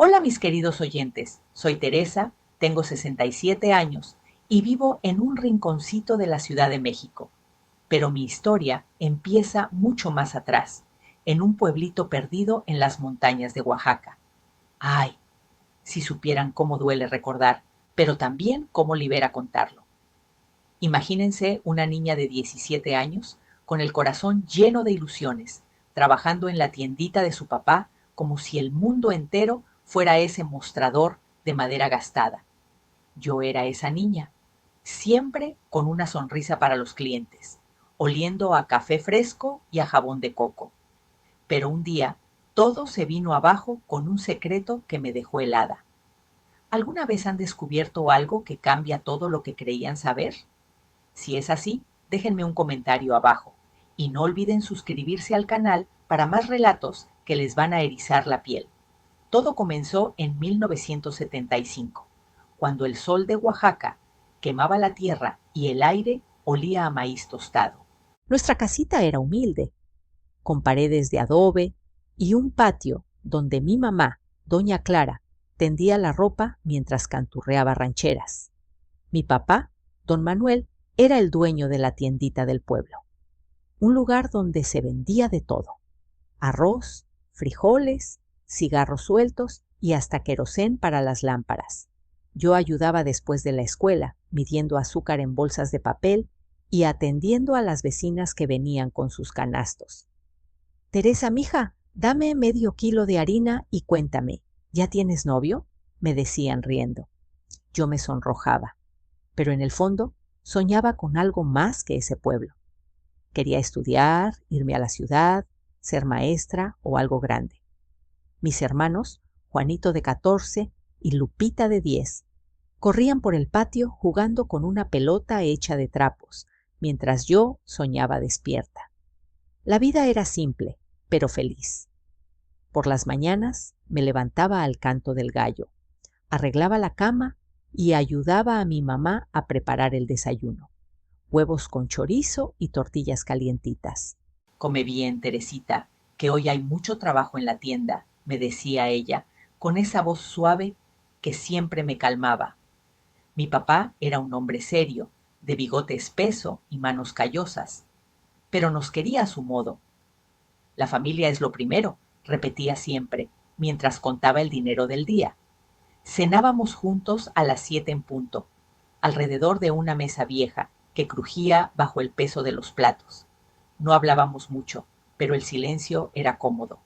Hola mis queridos oyentes, soy Teresa, tengo 67 años y vivo en un rinconcito de la Ciudad de México. Pero mi historia empieza mucho más atrás, en un pueblito perdido en las montañas de Oaxaca. Ay, si supieran cómo duele recordar, pero también cómo libera contarlo. Imagínense una niña de 17 años con el corazón lleno de ilusiones, trabajando en la tiendita de su papá como si el mundo entero fuera ese mostrador de madera gastada. Yo era esa niña, siempre con una sonrisa para los clientes, oliendo a café fresco y a jabón de coco. Pero un día todo se vino abajo con un secreto que me dejó helada. ¿Alguna vez han descubierto algo que cambia todo lo que creían saber? Si es así, déjenme un comentario abajo y no olviden suscribirse al canal para más relatos que les van a erizar la piel. Todo comenzó en 1975, cuando el sol de Oaxaca quemaba la tierra y el aire olía a maíz tostado. Nuestra casita era humilde, con paredes de adobe y un patio donde mi mamá, doña Clara, tendía la ropa mientras canturreaba rancheras. Mi papá, don Manuel, era el dueño de la tiendita del pueblo, un lugar donde se vendía de todo: arroz, frijoles, cigarros sueltos y hasta querosén para las lámparas. Yo ayudaba después de la escuela, midiendo azúcar en bolsas de papel y atendiendo a las vecinas que venían con sus canastos. Teresa, mija, dame medio kilo de harina y cuéntame, ¿ya tienes novio?, me decían riendo. Yo me sonrojaba, pero en el fondo soñaba con algo más que ese pueblo. Quería estudiar, irme a la ciudad, ser maestra o algo grande. Mis hermanos, Juanito de 14 y Lupita de 10, corrían por el patio jugando con una pelota hecha de trapos, mientras yo soñaba despierta. La vida era simple, pero feliz. Por las mañanas me levantaba al canto del gallo, arreglaba la cama y ayudaba a mi mamá a preparar el desayuno: huevos con chorizo y tortillas calientitas. Come bien, Teresita, que hoy hay mucho trabajo en la tienda, me decía ella, con esa voz suave que siempre me calmaba. Mi papá era un hombre serio, de bigote espeso y manos callosas, pero nos quería a su modo. La familia es lo primero, repetía siempre, mientras contaba el dinero del día. Cenábamos juntos a las 7 en punto, alrededor de una mesa vieja que crujía bajo el peso de los platos. No hablábamos mucho, pero el silencio era cómodo,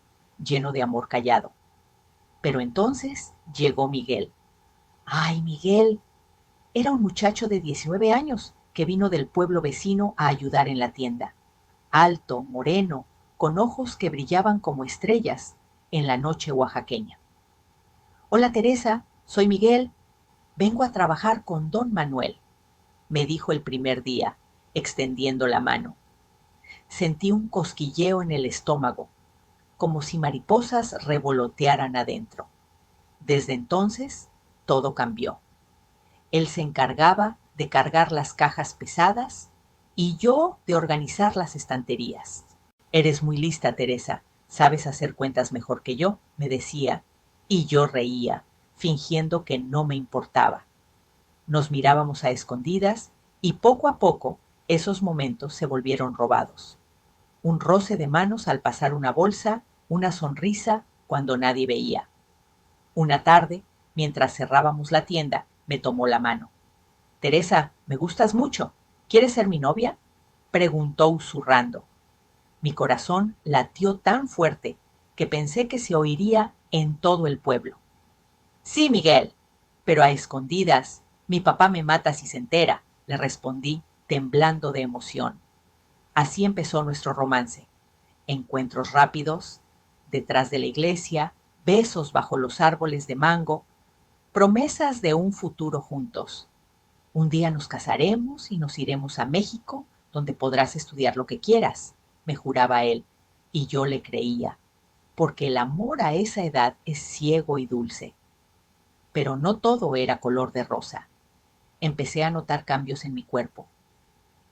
lleno de amor callado. Pero entonces llegó Miguel. ¡Ay, Miguel! Era un muchacho de 19 años que vino del pueblo vecino a ayudar en la tienda. Alto, moreno, con ojos que brillaban como estrellas en la noche oaxaqueña. Hola Teresa, soy Miguel. Vengo a trabajar con don Manuel, me dijo el primer día, extendiendo la mano. Sentí un cosquilleo en el estómago, como si mariposas revolotearan adentro. Desde entonces, todo cambió. Él se encargaba de cargar las cajas pesadas y yo de organizar las estanterías. Eres muy lista, Teresa. Sabes hacer cuentas mejor que yo, me decía, y yo reía, fingiendo que no me importaba. Nos mirábamos a escondidas y poco a poco esos momentos se volvieron robados. Un roce de manos al pasar una bolsa, una sonrisa cuando nadie veía. Una tarde, mientras cerrábamos la tienda, me tomó la mano. Teresa, me gustas mucho. ¿Quieres ser mi novia?, preguntó susurrando. Mi corazón latió tan fuerte que pensé que se oiría en todo el pueblo. Sí, Miguel, pero a escondidas. Mi papá me mata si se entera, le respondí, temblando de emoción. Así empezó nuestro romance. Encuentros rápidos, detrás de la iglesia, besos bajo los árboles de mango, promesas de un futuro juntos. Un día nos casaremos y nos iremos a México, donde podrás estudiar lo que quieras, me juraba él, y yo le creía, porque el amor a esa edad es ciego y dulce. Pero no todo era color de rosa. Empecé a notar cambios en mi cuerpo.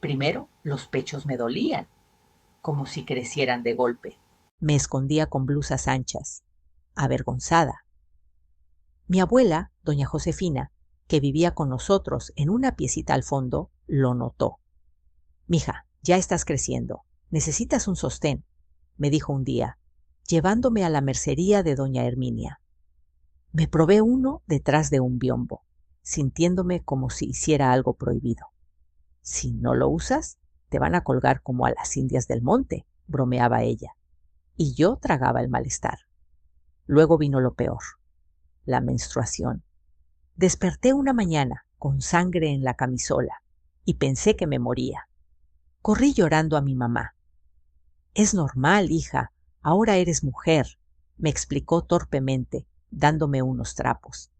Primero, los pechos me dolían, como si crecieran de golpe. Me escondía con blusas anchas, avergonzada. Mi abuela, doña Josefina, que vivía con nosotros en una piecita al fondo, lo notó. «Mija, ya estás creciendo. Necesitas un sostén», me dijo un día, llevándome a la mercería de doña Herminia. Me probé uno detrás de un biombo, sintiéndome como si hiciera algo prohibido. «Si no lo usas, te van a colgar como a las indias del monte», bromeaba ella, y yo tragaba el malestar. Luego vino lo peor, la menstruación. Desperté una mañana con sangre en la camisola y pensé que me moría. Corrí llorando a mi mamá. «Es normal, hija, ahora eres mujer», me explicó torpemente, dándome unos trapos.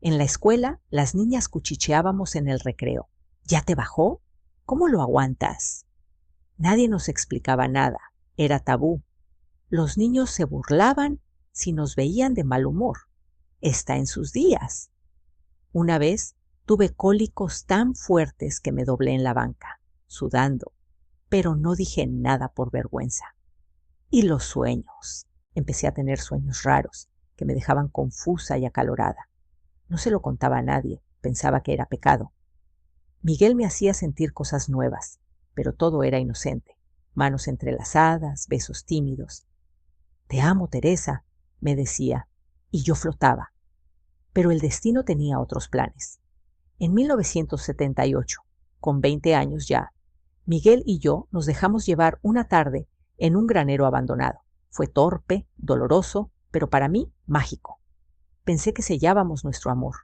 «En la escuela, las niñas cuchicheábamos en el recreo. ¿Ya te bajó? ¿Cómo lo aguantas?». Nadie nos explicaba nada, era tabú. Los niños se burlaban si nos veían de mal humor. Está en sus días. Una vez tuve cólicos tan fuertes que me doblé en la banca, sudando, pero no dije nada por vergüenza. Y los sueños. Empecé a tener sueños raros que me dejaban confusa y acalorada. No se lo contaba a nadie, pensaba que era pecado. Miguel me hacía sentir cosas nuevas, pero todo era inocente. Manos entrelazadas, besos tímidos. «Te amo, Teresa», me decía, y yo flotaba. Pero el destino tenía otros planes. En 1978, con 20 años ya, Miguel y yo nos dejamos llevar una tarde en un granero abandonado. Fue torpe, doloroso, pero para mí mágico. Pensé que sellábamos nuestro amor.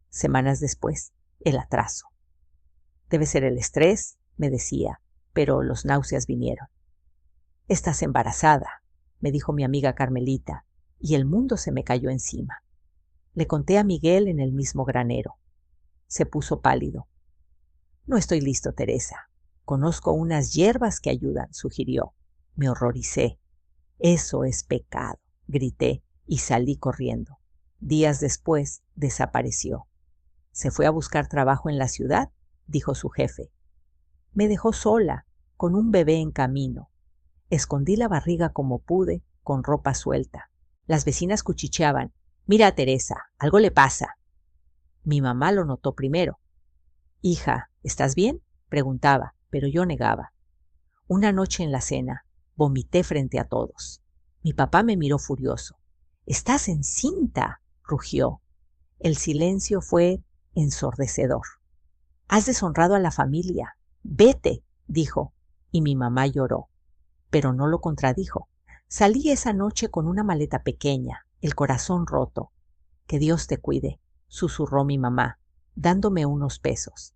Semanas después, el atraso. «Debe ser el estrés», me decía, pero los náuseas vinieron. «Estás embarazada», me dijo mi amiga Carmelita, y el mundo se me cayó encima. Le conté a Miguel en el mismo granero. Se puso pálido. «No estoy listo, Teresa. Conozco unas hierbas que ayudan», sugirió. Me horroricé. «Eso es pecado», grité y salí corriendo. Días después desapareció. «Se fue a buscar trabajo en la ciudad», dijo su jefe. Me dejó sola, con un bebé en camino. Escondí la barriga como pude, con ropa suelta. Las vecinas cuchicheaban. «Mira a Teresa, algo le pasa». Mi mamá lo notó primero. «Hija, ¿estás bien?», preguntaba, pero yo negaba. Una noche en la cena, vomité frente a todos. Mi papá me miró furioso. «¡Estás encinta!», rugió. El silencio fue ensordecedor. «Has deshonrado a la familia. Vete», dijo, y mi mamá lloró. Pero no lo contradijo. Salí esa noche con una maleta pequeña, el corazón roto. «Que Dios te cuide», susurró mi mamá, dándome unos pesos.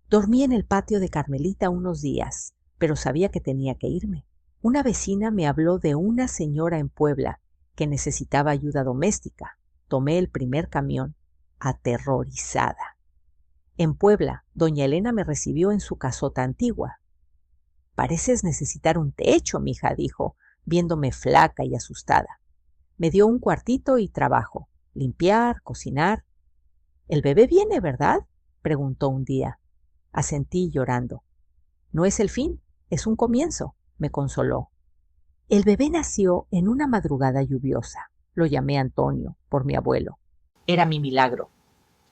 Dormí en el patio de Carmelita unos días, pero sabía que tenía que irme. Una vecina me habló de una señora en Puebla que necesitaba ayuda doméstica. Tomé el primer camión, aterrorizada. En Puebla, doña Elena me recibió en su casota antigua. «Pareces necesitar un techo, mija», dijo, viéndome flaca y asustada. Me dio un cuartito y trabajo, limpiar, cocinar. «¿El bebé viene, verdad?», preguntó un día. Asentí llorando. «No es el fin, es un comienzo», me consoló. El bebé nació en una madrugada lluviosa. Lo llamé Antonio, por mi abuelo. Era mi milagro.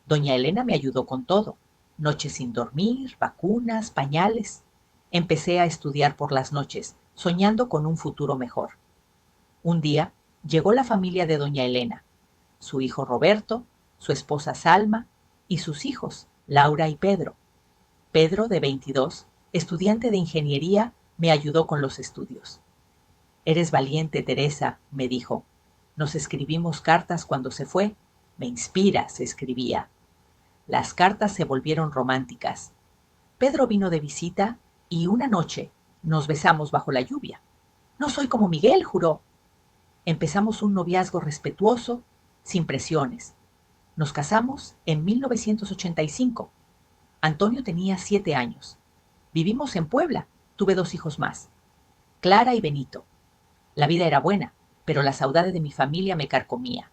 Doña Elena me ayudó con todo. Noches sin dormir, vacunas, pañales. Empecé a estudiar por las noches, soñando con un futuro mejor. Un día llegó la familia de doña Elena, su hijo Roberto, su esposa Salma y sus hijos, Laura y Pedro. Pedro, de 22, estudiante de ingeniería, me ayudó con los estudios. «Eres valiente, Teresa», me dijo. Nos escribimos cartas cuando se fue. «Me inspiras», escribía. Las cartas se volvieron románticas. Pedro vino de visita y una noche nos besamos bajo la lluvia. «No soy como Miguel», juró. Empezamos un noviazgo respetuoso, sin presiones. Nos casamos en 1985. Antonio tenía 7 años. Vivimos en Puebla. Tuve 2 hijos más, Clara y Benito. La vida era buena, pero la saudade de mi familia me carcomía.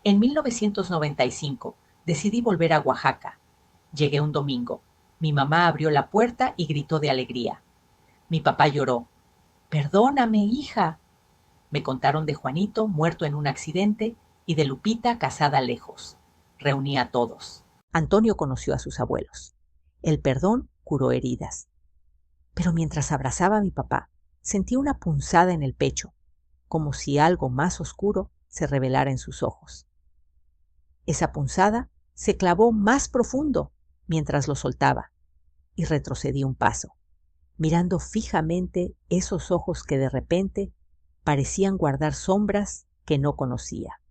En 1995 decidí volver a Oaxaca. Llegué un domingo. Mi mamá abrió la puerta y gritó de alegría. Mi papá lloró. «Perdóname, hija». Me contaron de Juanito, muerto en un accidente, y de Lupita casada lejos. Reuní a todos. Antonio conoció a sus abuelos. El perdón curó heridas. Pero mientras abrazaba a mi papá, sentí una punzada en el pecho, como si algo más oscuro se revelara en sus ojos. Esa punzada se clavó más profundo mientras lo soltaba y retrocedí un paso, mirando fijamente esos ojos que de repente parecían guardar sombras que no conocía.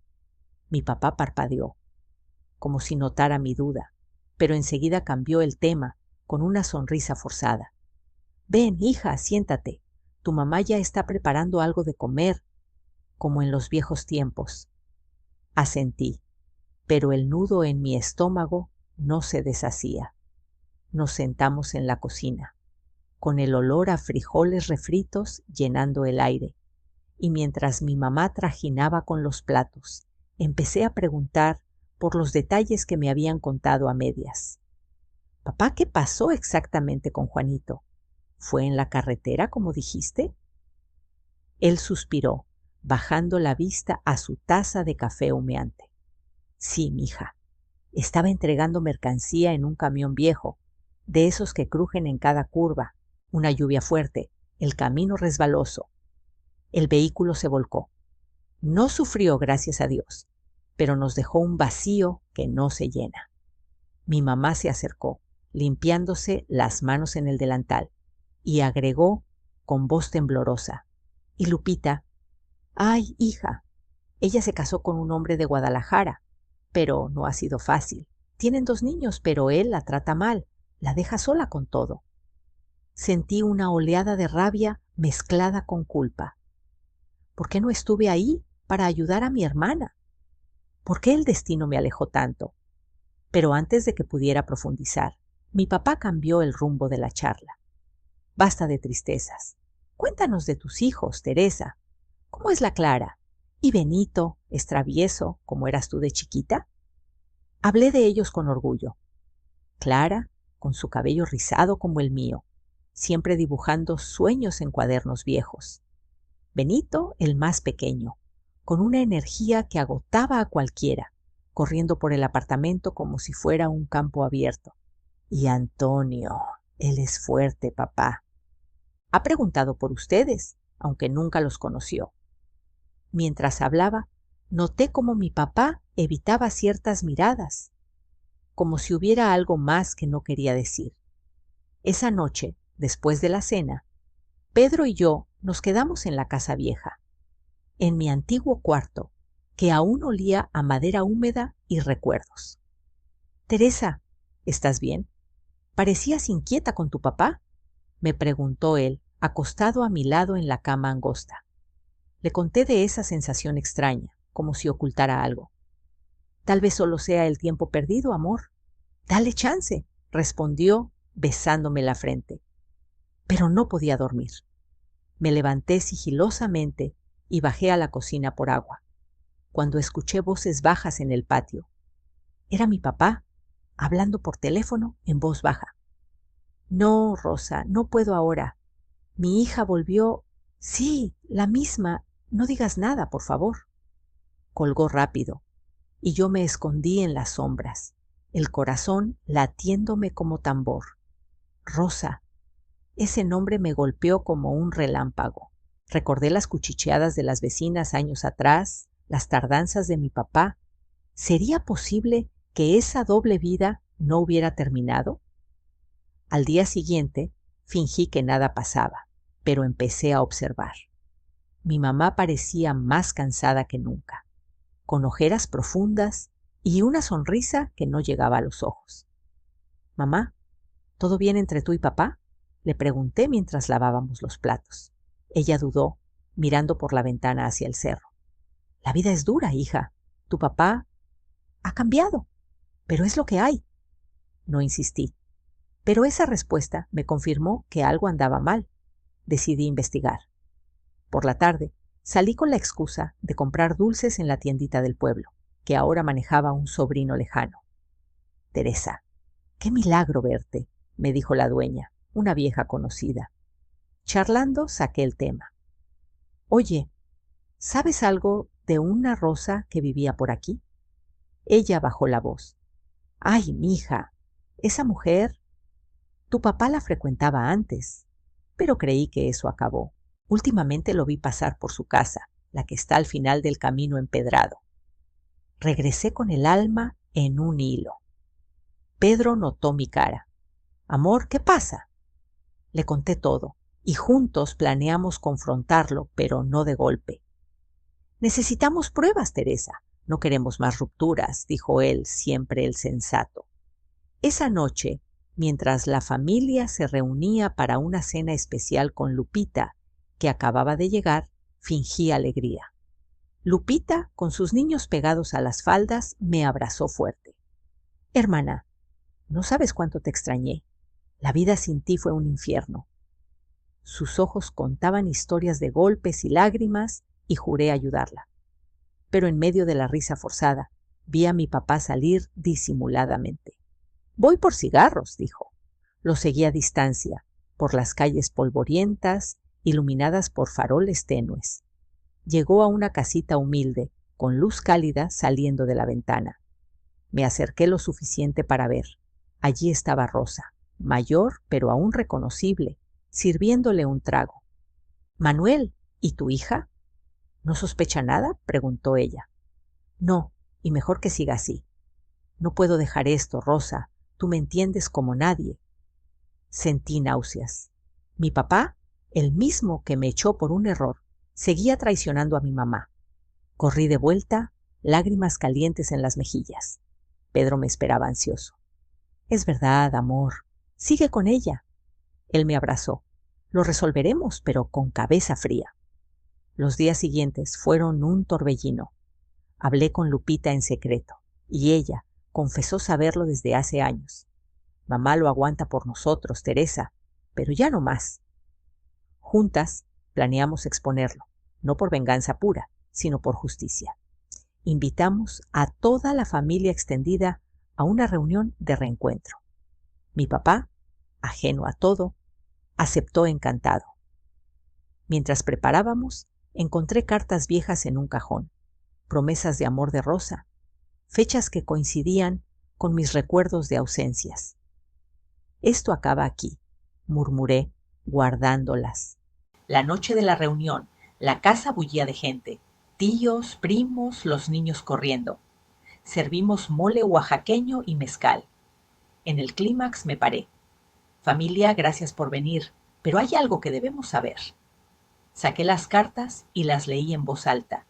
Mi papá parpadeó, como si notara mi duda, pero enseguida cambió el tema con una sonrisa forzada. Ven, hija, siéntate. Tu mamá ya está preparando algo de comer, como en los viejos tiempos. Asentí, pero el nudo en mi estómago no se deshacía. Nos sentamos en la cocina, con el olor a frijoles refritos llenando el aire, y mientras mi mamá trajinaba con los platos, empecé a preguntar por los detalles que me habían contado a medias. Papá, ¿qué pasó exactamente con Juanito? ¿Fue en la carretera, como dijiste? Él suspiró, bajando la vista a su taza de café humeante. Sí, mija. Estaba entregando mercancía en un camión viejo, de esos que crujen en cada curva, una lluvia fuerte, el camino resbaloso. El vehículo se volcó. No sufrió, gracias a Dios, pero nos dejó un vacío que no se llena. Mi mamá se acercó, limpiándose las manos en el delantal, y agregó con voz temblorosa: ¿Y Lupita? Ay, hija, ella se casó con un hombre de Guadalajara, pero no ha sido fácil. Tienen 2 niños, pero él la trata mal, la deja sola con todo. Sentí una oleada de rabia mezclada con culpa. ¿Por qué no estuve ahí para ayudar a mi hermana? ¿Por qué el destino me alejó tanto? Pero antes de que pudiera profundizar, mi papá cambió el rumbo de la charla. Basta de tristezas. Cuéntanos de tus hijos, Teresa. ¿Cómo es la Clara? ¿Y Benito, es travieso, como eras tú de chiquita? Hablé de ellos con orgullo. Clara, con su cabello rizado como el mío, siempre dibujando sueños en cuadernos viejos. Benito, el más pequeño, con una energía que agotaba a cualquiera, corriendo por el apartamento como si fuera un campo abierto. Y Antonio, él es fuerte, papá. Ha preguntado por ustedes, aunque nunca los conoció. Mientras hablaba, noté cómo mi papá evitaba ciertas miradas, como si hubiera algo más que no quería decir. Esa noche, después de la cena, Pedro y yo nos quedamos en la casa vieja, en mi antiguo cuarto, que aún olía a madera húmeda y recuerdos. Teresa, ¿estás bien? ¿Parecías inquieta con tu papá?, me preguntó él, acostado a mi lado en la cama angosta. Le conté de esa sensación extraña, como si ocultara algo. Tal vez solo sea el tiempo perdido, amor. Dale chance, respondió, besándome la frente. Pero no podía dormir. Me levanté sigilosamente y bajé a la cocina por agua, cuando escuché voces bajas en el patio. Era mi papá, hablando por teléfono en voz baja. No, Rosa, no puedo ahora. Mi hija volvió. Sí, la misma. No digas nada, por favor. Colgó rápido, y yo me escondí en las sombras, el corazón latiéndome como tambor. Rosa. Ese nombre me golpeó como un relámpago. Recordé las cuchicheadas de las vecinas años atrás, las tardanzas de mi papá. ¿Sería posible que esa doble vida no hubiera terminado? Al día siguiente, fingí que nada pasaba, pero empecé a observar. Mi mamá parecía más cansada que nunca, con ojeras profundas y una sonrisa que no llegaba a los ojos. Mamá, ¿todo bien entre tú y papá?, le pregunté mientras lavábamos los platos. Ella dudó, mirando por la ventana hacia el cerro. La vida es dura, hija. Tu papá ha cambiado, pero es lo que hay. No insistí, pero esa respuesta me confirmó que algo andaba mal. Decidí investigar. Por la tarde, salí con la excusa de comprar dulces en la tiendita del pueblo, que ahora manejaba un sobrino lejano. Teresa, qué milagro verte, me dijo la dueña, una vieja conocida. Charlando saqué el tema. Oye, ¿sabes algo de una Rosa que vivía por aquí? Ella bajó la voz. Ay, mija, esa mujer, tu papá la frecuentaba antes, pero creí que eso acabó. Últimamente lo vi pasar por su casa, la que está al final del camino empedrado. Regresé con el alma en un hilo. Pedro notó mi cara. Amor, ¿qué pasa? Le conté todo, y juntos planeamos confrontarlo, pero no de golpe. Necesitamos pruebas, Teresa. No queremos más rupturas, dijo él, siempre el sensato. Esa noche, mientras la familia se reunía para una cena especial con Lupita, que acababa de llegar, fingí alegría. Lupita, con sus niños pegados a las faldas, me abrazó fuerte. Hermana, no sabes cuánto te extrañé. La vida sin ti fue un infierno. Sus ojos contaban historias de golpes y lágrimas y juré ayudarla. Pero en medio de la risa forzada, vi a mi papá salir disimuladamente. Voy por cigarros, dijo. Lo seguí a distancia, por las calles polvorientas, iluminadas por faroles tenues. Llegó a una casita humilde, con luz cálida saliendo de la ventana. Me acerqué lo suficiente para ver. Allí estaba Rosa, mayor pero aún reconocible, sirviéndole un trago. Manuel, ¿y tu hija? ¿No sospecha nada?, preguntó ella. No, y mejor que siga así. No puedo dejar esto, Rosa. Tú me entiendes como nadie. Sentí náuseas. Mi papá, el mismo que me echó por un error, seguía traicionando a mi mamá. Corrí de vuelta, lágrimas calientes en las mejillas. Pedro me esperaba ansioso. Es verdad, amor. Sigue con ella. Él me abrazó. Lo resolveremos, pero con cabeza fría. Los días siguientes fueron un torbellino. Hablé con Lupita en secreto, y ella confesó saberlo desde hace años. Mamá lo aguanta por nosotros, Teresa, pero ya no más. Juntas planeamos exponerlo, no por venganza pura, sino por justicia. Invitamos a toda la familia extendida a una reunión de reencuentro. Mi papá, ajeno a todo, aceptó encantado. Mientras preparábamos, encontré cartas viejas en un cajón, promesas de amor de Rosa, fechas que coincidían con mis recuerdos de ausencias. Esto acaba aquí, murmuré, guardándolas. La noche de la reunión, la casa bullía de gente, tíos, primos, los niños corriendo. Servimos mole oaxaqueño y mezcal. En el clímax me paré. Familia, gracias por venir, pero hay algo que debemos saber. Saqué las cartas y las leí en voz alta.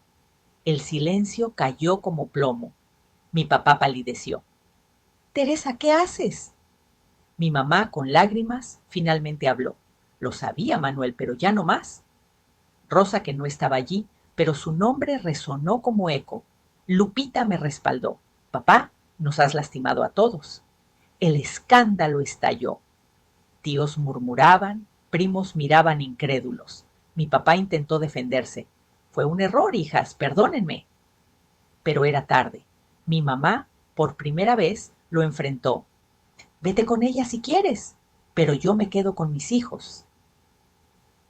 El silencio cayó como plomo. Mi papá palideció. Teresa, ¿qué haces? Mi mamá, con lágrimas, finalmente habló. Lo sabía, Manuel, pero ya no más. Rosa, que no estaba allí, pero su nombre resonó como eco. Lupita me respaldó. Papá, nos has lastimado a todos. El escándalo estalló. Tíos murmuraban, primos miraban incrédulos. Mi papá intentó defenderse. Fue un error, hijas, perdónenme. Pero era tarde. Mi mamá, por primera vez, lo enfrentó. Vete con ella si quieres, pero yo me quedo con mis hijos.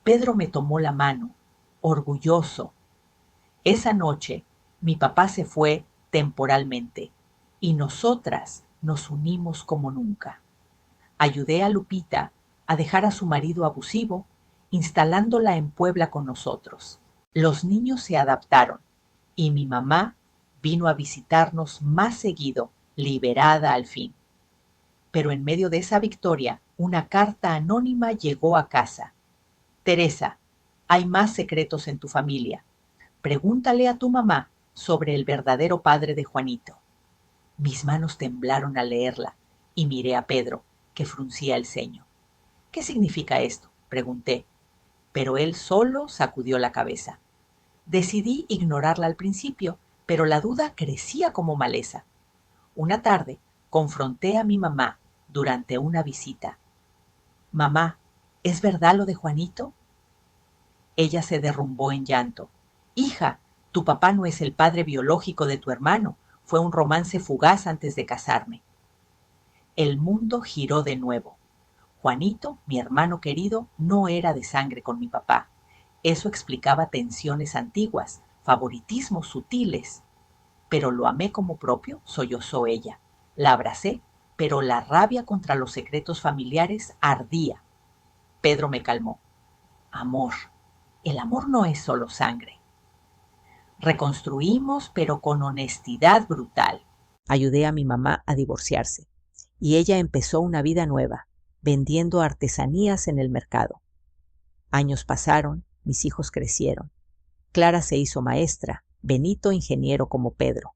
Pedro me tomó la mano, orgulloso. Esa noche, mi papá se fue temporalmente y nosotras nos unimos como nunca. Ayudé a Lupita a dejar a su marido abusivo, instalándola en Puebla con nosotros. Los niños se adaptaron y mi mamá vino a visitarnos más seguido, liberada al fin. Pero en medio de esa victoria, una carta anónima llegó a casa. Teresa, hay más secretos en tu familia. Pregúntale a tu mamá sobre el verdadero padre de Juanito. Mis manos temblaron al leerla y miré a Pedro, que fruncía el ceño. ¿Qué significa esto?, pregunté, pero él solo sacudió la cabeza. Decidí ignorarla al principio, pero la duda crecía como maleza. Una tarde confronté a mi mamá durante una visita. Mamá, ¿es verdad lo de Juanito? Ella se derrumbó en llanto. Hija, tu papá no es el padre biológico de tu hermano. Fue un romance fugaz antes de casarme. El mundo giró de nuevo. Juanito, mi hermano querido, no era de sangre con mi papá. Eso explicaba tensiones antiguas, favoritismos sutiles. Pero lo amé como propio, sollozó ella. La abracé, pero la rabia contra los secretos familiares ardía. Pedro me calmó. Amor. El amor no es solo sangre. Reconstruimos, pero con honestidad brutal. Ayudé a mi mamá a divorciarse y ella empezó una vida nueva, vendiendo artesanías en el mercado. Años pasaron, mis hijos crecieron. Clara se hizo maestra, Benito ingeniero como Pedro.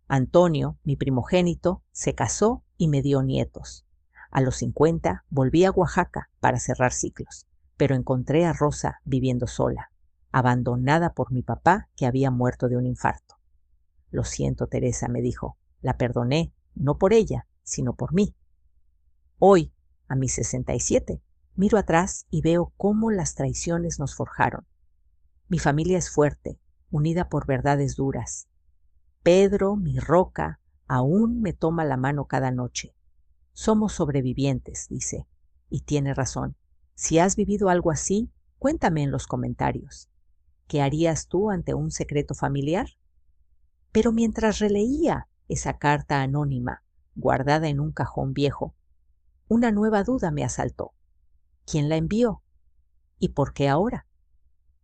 Antonio, mi primogénito, se casó y me dio nietos. A los 50 volví a Oaxaca para cerrar ciclos, pero encontré a Rosa viviendo sola, abandonada por mi papá que había muerto de un infarto. Lo siento, Teresa, me dijo. La perdoné, no por ella, sino por mí. Hoy, a mis 67, miro atrás y veo cómo las traiciones nos forjaron. Mi familia es fuerte, unida por verdades duras. Pedro, mi roca, aún me toma la mano cada noche. Somos sobrevivientes, dice, y tiene razón. Si has vivido algo así, cuéntame en los comentarios. ¿Qué harías tú ante un secreto familiar? Pero mientras releía esa carta anónima, guardada en un cajón viejo, una nueva duda me asaltó. ¿Quién la envió? ¿Y por qué ahora?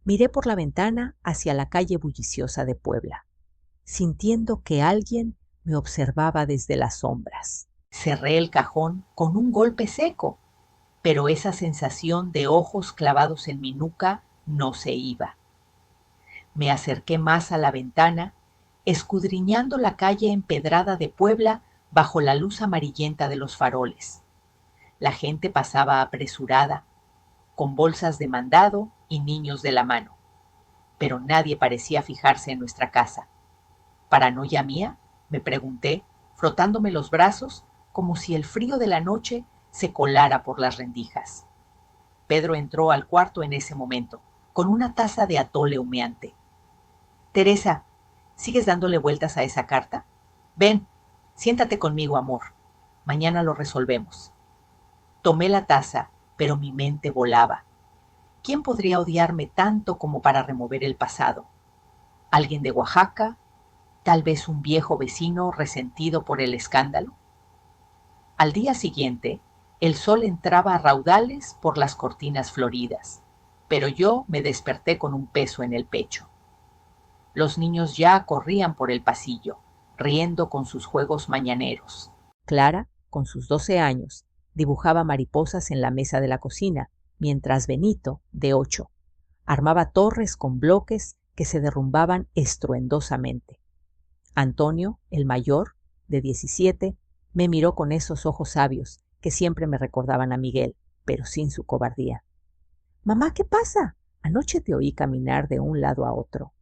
Miré por la ventana hacia la calle bulliciosa de Puebla, sintiendo que alguien me observaba desde las sombras. Cerré el cajón con un golpe seco, pero esa sensación de ojos clavados en mi nuca no se iba. Me acerqué más a la ventana, escudriñando la calle empedrada de Puebla bajo la luz amarillenta de los faroles. La gente pasaba apresurada, con bolsas de mandado y niños de la mano, pero nadie parecía fijarse en nuestra casa. ¿Paranoia mía?, me pregunté, frotándome los brazos como si el frío de la noche se colara por las rendijas. Pedro entró al cuarto en ese momento, con una taza de atole humeante. Teresa, ¿sigues dándole vueltas a esa carta? Ven, siéntate conmigo, amor. Mañana lo resolvemos. Tomé la taza, pero mi mente volaba. ¿Quién podría odiarme tanto como para remover el pasado? ¿Alguien de Oaxaca? ¿Tal vez un viejo vecino resentido por el escándalo? Al día siguiente, el sol entraba a raudales por las cortinas floridas, pero yo me desperté con un peso en el pecho. Los niños ya corrían por el pasillo, riendo con sus juegos mañaneros. Clara, con sus 12 años, dibujaba mariposas en la mesa de la cocina, mientras Benito, de 8, armaba torres con bloques que se derrumbaban estruendosamente. Antonio, el mayor, de 17, me miró con esos ojos sabios que siempre me recordaban a Miguel, pero sin su cobardía. «Mamá, ¿qué pasa? Anoche te oí caminar de un lado a otro».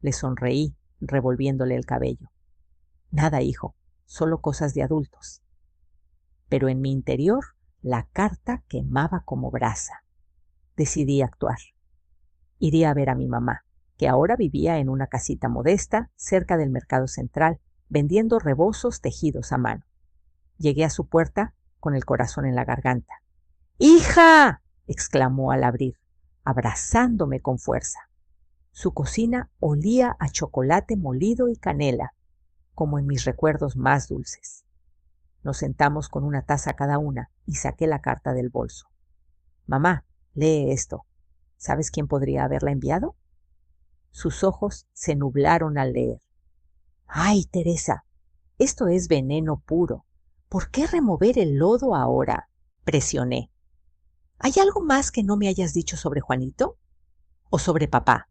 Le sonreí, revolviéndole el cabello. «Nada, hijo, solo cosas de adultos». Pero en mi interior la carta quemaba como brasa. Decidí actuar. Iría a ver a mi mamá, que ahora vivía en una casita modesta cerca del mercado central, vendiendo rebozos tejidos a mano. Llegué a su puerta con el corazón en la garganta. «¡Hija!», exclamó al abrir, abrazándome con fuerza. Su cocina olía a chocolate molido y canela, como en mis recuerdos más dulces. Nos sentamos con una taza cada una y saqué la carta del bolso. «Mamá, lee esto. ¿Sabes quién podría haberla enviado?». Sus ojos se nublaron al leer. «¡Ay, Teresa! Esto es veneno puro. ¿Por qué remover el lodo ahora?», presioné. «¿Hay algo más que no me hayas dicho sobre Juanito? ¿O sobre papá?».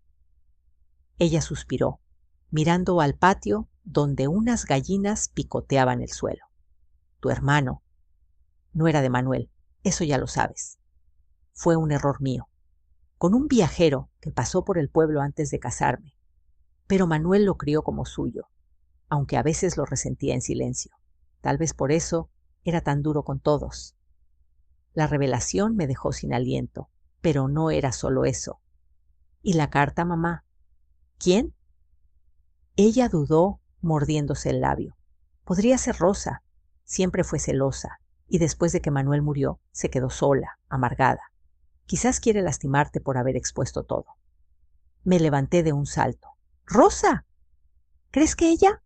Ella suspiró, mirando al patio donde unas gallinas picoteaban el suelo. «Tu hermano no era de Manuel, eso ya lo sabes. Fue un error mío, con un viajero que pasó por el pueblo antes de casarme. Pero Manuel lo crió como suyo, aunque a veces lo resentía en silencio. Tal vez por eso era tan duro con todos». La revelación me dejó sin aliento, pero no era solo eso. «¿Y la carta, mamá? ¿Quién?». Ella dudó, mordiéndose el labio. Podría ser Rosa. Siempre fue celosa, y después de que Manuel murió, se quedó sola, amargada. Quizás quiere lastimarte por haber expuesto todo. Me levanté de un salto. Rosa, ¿crees que ella?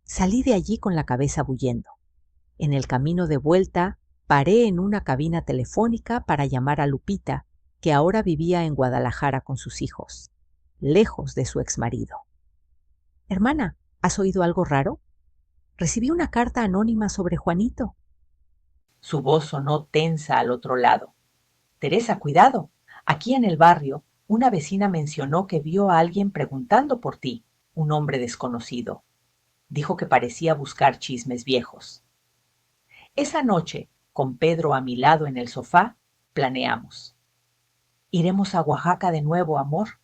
Salí de allí con la cabeza bullendo. En el camino de vuelta, paré en una cabina telefónica para llamar a Lupita, que ahora vivía en Guadalajara con sus hijos, lejos de su exmarido. Hermana, ¿has oído algo raro? Recibí una carta anónima sobre Juanito. Su voz sonó tensa al otro lado. Teresa, cuidado. Aquí en el barrio, una vecina mencionó que vio a alguien preguntando por ti, un hombre desconocido. Dijo que parecía buscar chismes viejos. Esa noche, con Pedro a mi lado en el sofá, planeamos. ¿Iremos a Oaxaca de nuevo, amor?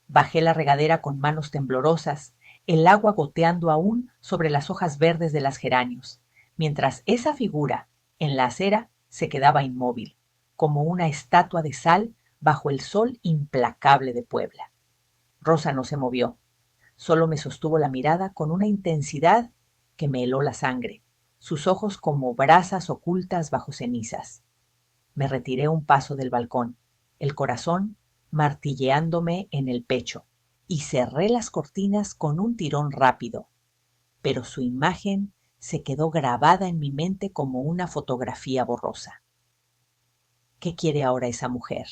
Bajé la regadera con manos temblorosas, el agua goteando aún sobre las hojas verdes de las geranios, mientras esa figura, en la acera, se quedaba inmóvil, como una estatua de sal bajo el sol implacable de Puebla. Rosa no se movió, solo me sostuvo la mirada con una intensidad que me heló la sangre, sus ojos como brasas ocultas bajo cenizas. Me retiré un paso del balcón, el corazón martilleándome en el pecho, y cerré las cortinas con un tirón rápido. Pero su imagen se quedó grabada en mi mente como una fotografía borrosa. ¿Qué quiere ahora esa mujer?,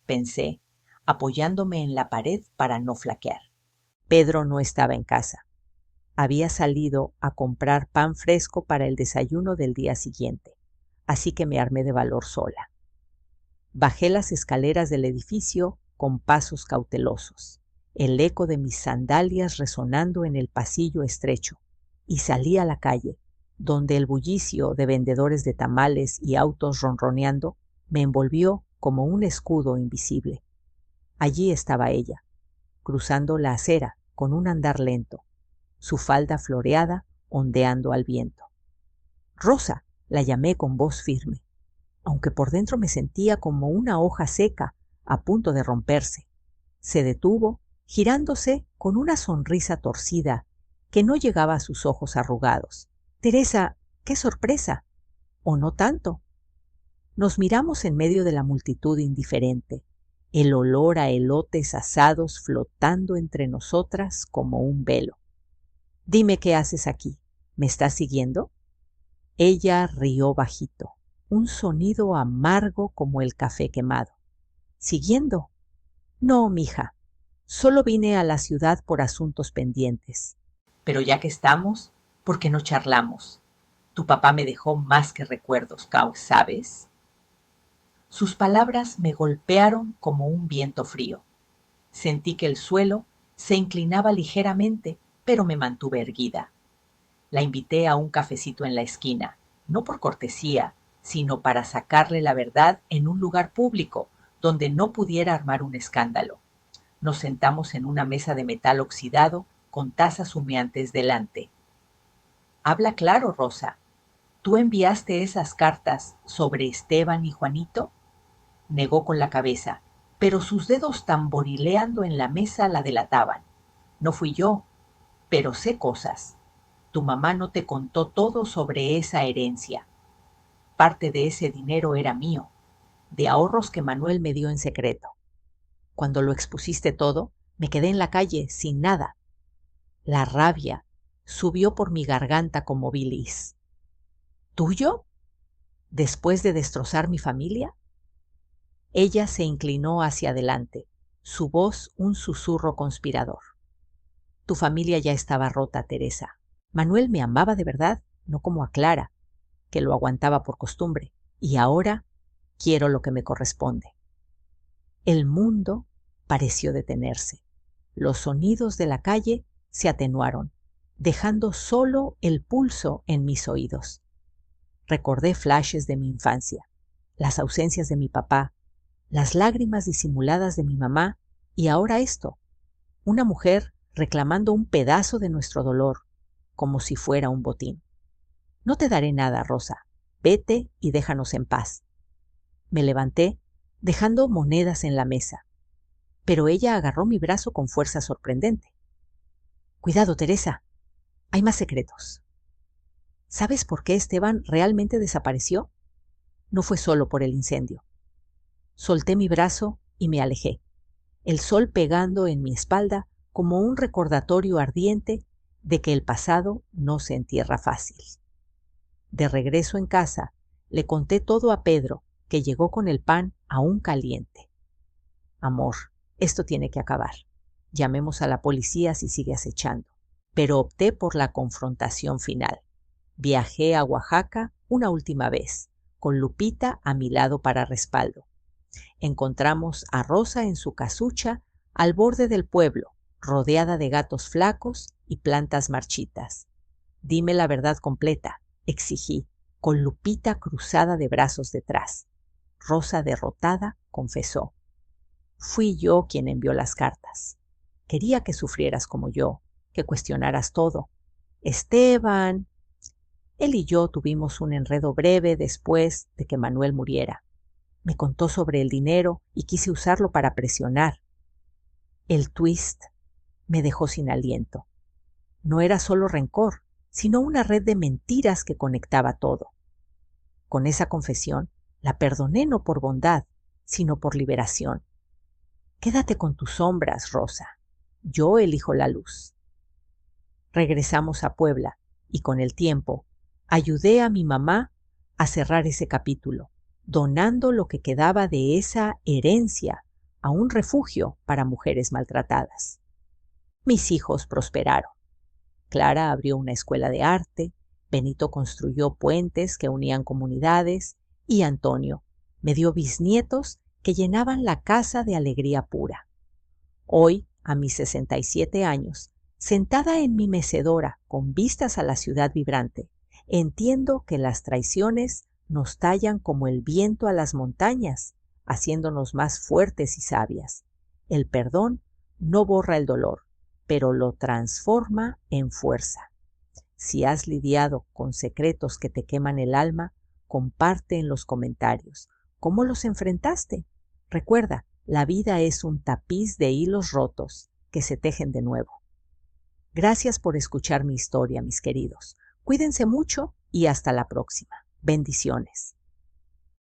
pensé, apoyándome en la pared para no flaquear. Pedro no estaba en casa. Había salido a comprar pan fresco para el desayuno del día siguiente, así que me armé de valor sola. Bajé las escaleras del edificio con pasos cautelosos, el eco de mis sandalias resonando en el pasillo estrecho, y salí a la calle, donde el bullicio de vendedores de tamales y autos ronroneando me envolvió como un escudo invisible. Allí estaba ella, cruzando la acera con un andar lento, su falda floreada ondeando al viento. «Rosa», la llamé con voz firme, aunque por dentro me sentía como una hoja seca a punto de romperse. Se detuvo, girándose con una sonrisa torcida que no llegaba a sus ojos arrugados. «Teresa, qué sorpresa. ¿O no tanto?» Nos miramos en medio de la multitud indiferente, el olor a elotes asados flotando entre nosotras como un velo. «Dime qué haces aquí. ¿Me estás siguiendo?» Ella rió bajito, un sonido amargo como el café quemado. «¿Siguiendo? No, mija. Solo vine a la ciudad por asuntos pendientes. Pero ya que estamos, ¿por qué no charlamos? Tu papá me dejó más que recuerdos, ¿sabes?» Sus palabras me golpearon como un viento frío. Sentí que el suelo se inclinaba ligeramente, pero me mantuve erguida. La invité a un cafecito en la esquina, no por cortesía, sino para sacarle la verdad en un lugar público, donde no pudiera armar un escándalo. Nos sentamos en una mesa de metal oxidado, con tazas humeantes delante. «Habla claro, Rosa. ¿Tú enviaste esas cartas sobre Esteban y Juanito?» Negó con la cabeza, pero sus dedos tamborileando en la mesa la delataban. «No fui yo, pero sé cosas. Tu mamá no te contó todo sobre esa herencia. Parte de ese dinero era mío, de ahorros que Manuel me dio en secreto. Cuando lo expusiste todo, me quedé en la calle sin nada. La rabia subió por mi garganta como bilis. ¿Tuyo? ¿Después de destrozar mi familia?» Ella se inclinó hacia adelante, su voz un susurro conspirador. «Tu familia ya estaba rota, Teresa. Manuel me amaba de verdad, no como a Clara, que lo aguantaba por costumbre, y ahora quiero lo que me corresponde». El mundo pareció detenerse. Los sonidos de la calle se atenuaron, dejando solo el pulso en mis oídos. Recordé flashes de mi infancia, las ausencias de mi papá, las lágrimas disimuladas de mi mamá, y ahora esto, una mujer reclamando un pedazo de nuestro dolor, como si fuera un botín. «No te daré nada, Rosa. Vete y déjanos en paz». Me levanté, dejando monedas en la mesa, pero ella agarró mi brazo con fuerza sorprendente. «Cuidado, Teresa. Hay más secretos. ¿Sabes por qué Esteban realmente desapareció? No fue solo por el incendio». Solté mi brazo y me alejé, el sol pegando en mi espalda como un recordatorio ardiente de que el pasado no se entierra fácil. De regreso en casa, le conté todo a Pedro, que llegó con el pan aún caliente. Amor, esto tiene que acabar. Llamemos a la policía si sigue acechando. Pero opté por la confrontación final. Viajé a Oaxaca una última vez, con Lupita a mi lado para respaldo. Encontramos a Rosa en su casucha al borde del pueblo, rodeada de gatos flacos y plantas marchitas. Dime la verdad completa, exigí, con Lupita cruzada de brazos detrás. Rosa, derrotada, confesó. Fui yo quien envió las cartas. Quería que sufrieras como yo, que cuestionaras todo. Esteban. Él y yo tuvimos un enredo breve después de que Manuel muriera. Me contó sobre el dinero y quise usarlo para presionar. El twist me dejó sin aliento. No era solo rencor, sino una red de mentiras que conectaba todo. Con esa confesión, la perdoné no por bondad, sino por liberación. Quédate con tus sombras, Rosa. Yo elijo la luz. Regresamos a Puebla y con el tiempo ayudé a mi mamá a cerrar ese capítulo, donando lo que quedaba de esa herencia a un refugio para mujeres maltratadas. Mis hijos prosperaron. Clara abrió una escuela de arte, Benito construyó puentes que unían comunidades y Antonio me dio bisnietos que llenaban la casa de alegría pura. Hoy, a mis 67 años, sentada en mi mecedora con vistas a la ciudad vibrante, entiendo que las traiciones nos tallan como el viento a las montañas, haciéndonos más fuertes y sabias. El perdón no borra el dolor, pero lo transforma en fuerza. Si has lidiado con secretos que te queman el alma, comparte en los comentarios cómo los enfrentaste. Recuerda, la vida es un tapiz de hilos rotos que se tejen de nuevo. Gracias por escuchar mi historia, mis queridos. Cuídense mucho y hasta la próxima. Bendiciones.